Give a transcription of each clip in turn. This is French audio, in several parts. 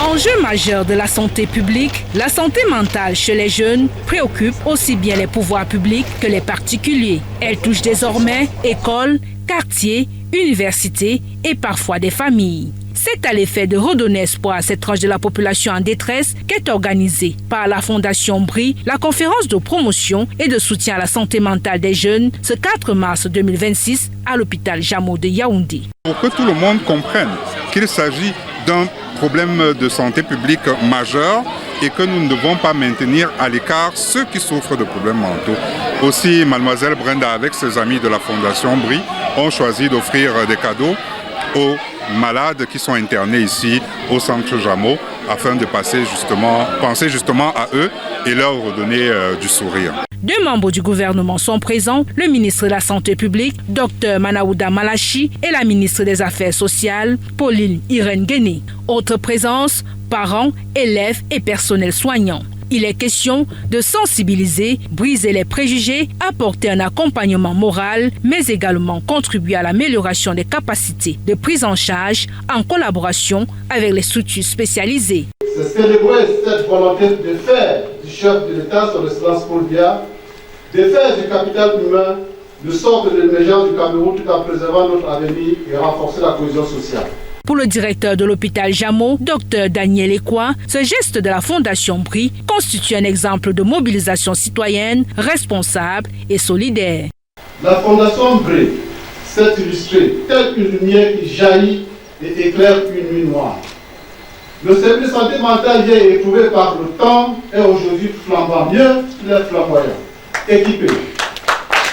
Enjeu majeur de la santé publique, la santé mentale chez les jeunes préoccupe aussi bien les pouvoirs publics que les particuliers. Elle touche désormais écoles, quartiers, universités et parfois des familles. C'est à l'effet de redonner espoir à cette tranche de la population en détresse qu'est organisée par la Fondation BRI la conférence de promotion et de soutien à la santé mentale des jeunes ce 4 mars 2026 à l'hôpital Jammeh de Yaoundé. Pour que tout le monde comprenne qu'il s'agit d'un problème de santé publique majeur et que nous ne devons pas maintenir à l'écart ceux qui souffrent de problèmes mentaux. Aussi, mademoiselle Brenda avec ses amis de la Fondation BRI ont choisi d'offrir des cadeaux aux malades qui sont internés ici au centre Jammeh afin de penser justement à eux et leur redonner du sourire. Deux membres du gouvernement sont présents, le ministre de la Santé publique, Dr Manaouda Malachi, et la ministre des Affaires sociales, Pauline Irène Guéné. Autre présence, parents, élèves et personnel soignant. Il est question de sensibiliser, briser les préjugés, apporter un accompagnement moral, mais également contribuer à l'amélioration des capacités de prise en charge en collaboration avec les structures spécialisées. C'est célébrer cette volonté de faire du chef de l'État, son excellence Paul Biya, de faire du capital humain de sorte de l'émergence du Cameroun tout en préservant notre avenir et renforcer la cohésion sociale. Pour le directeur de l'hôpital Jammeh, Dr Daniel Ekwa, ce geste de la Fondation BRI constitue un exemple de mobilisation citoyenne, responsable et solidaire. La Fondation BRI s'est illustrée telle une lumière qui jaillit et éclaire une nuit noire. Le service de santé mentale hier éprouvé par le temps est aujourd'hui flambant, mieux qu'il est flamboyant, équipé.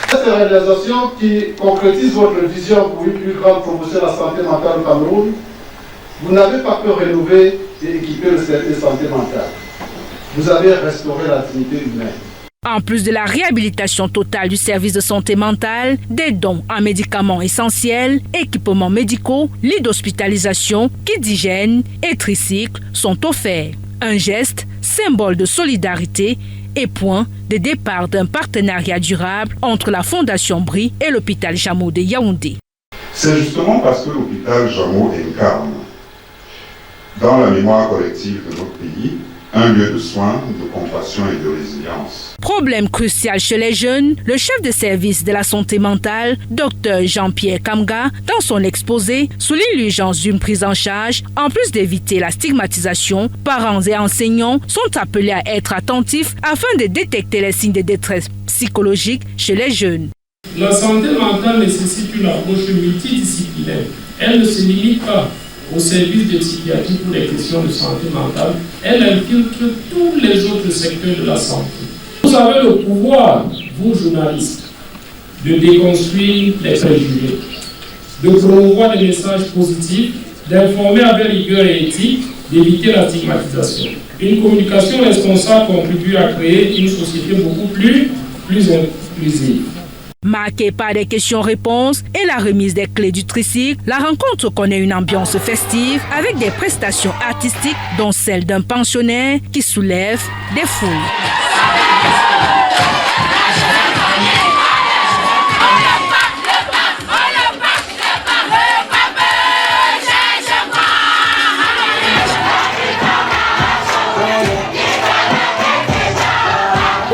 Ces réalisations qui concrétisent votre vision pour une plus grande promotion de la santé mentale au Cameroun, vous n'avez pas pu rénover et équiper le service de santé mentale. Vous avez restauré la dignité humaine. En plus de la réhabilitation totale du service de santé mentale, des dons en médicaments essentiels, équipements médicaux, lits d'hospitalisation, kits d'hygiène et tricycles sont offerts. Un geste, symbole de solidarité et point de départ d'un partenariat durable entre la Fondation BRI et l'hôpital Jammeh de Yaoundé. C'est justement parce que l'hôpital Jammeh incarne, dans la mémoire collective de notre pays, un lieu de soins, de compassion et de résilience. Problème crucial chez les jeunes, le chef de service de la santé mentale, Dr Jean-Pierre Kamga, dans son exposé, souligne l'urgence d'une prise en charge. En plus d'éviter la stigmatisation, parents et enseignants sont appelés à être attentifs afin de détecter les signes de détresse psychologique chez les jeunes. La santé mentale nécessite une approche multidisciplinaire. Elle ne se limite pas au service de psychiatrie pour les questions de santé mentale, elle infiltre tous les autres secteurs de la santé. Vous avez le pouvoir, vous journalistes, de déconstruire les préjugés, de promouvoir des messages positifs, d'informer avec rigueur et éthique, d'éviter la stigmatisation. Une communication responsable contribue à créer une société beaucoup plus inclusive. Marquée par des questions-réponses et la remise des clés du tricycle, la rencontre connaît une ambiance festive avec des prestations artistiques dont celle d'un pensionnaire qui soulève des foules.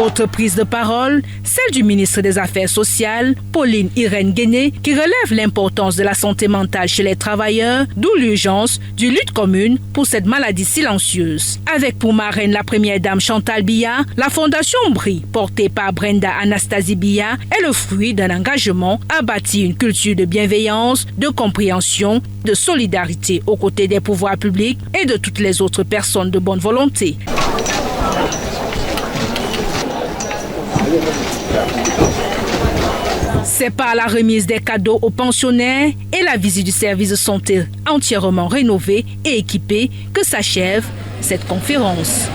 Autre prise de parole, celle du ministre des Affaires sociales, Pauline Irène Guéné, qui relève l'importance de la santé mentale chez les travailleurs, d'où l'urgence d'une lutte commune pour cette maladie silencieuse. Avec pour marraine la première dame Chantal Biya, la Fondation BRI, portée par Brenda Anastasie Biya, est le fruit d'un engagement à bâtir une culture de bienveillance, de compréhension, de solidarité aux côtés des pouvoirs publics et de toutes les autres personnes de bonne volonté. C'est par la remise des cadeaux aux pensionnaires et la visite du service de santé entièrement rénové et équipé que s'achève cette conférence.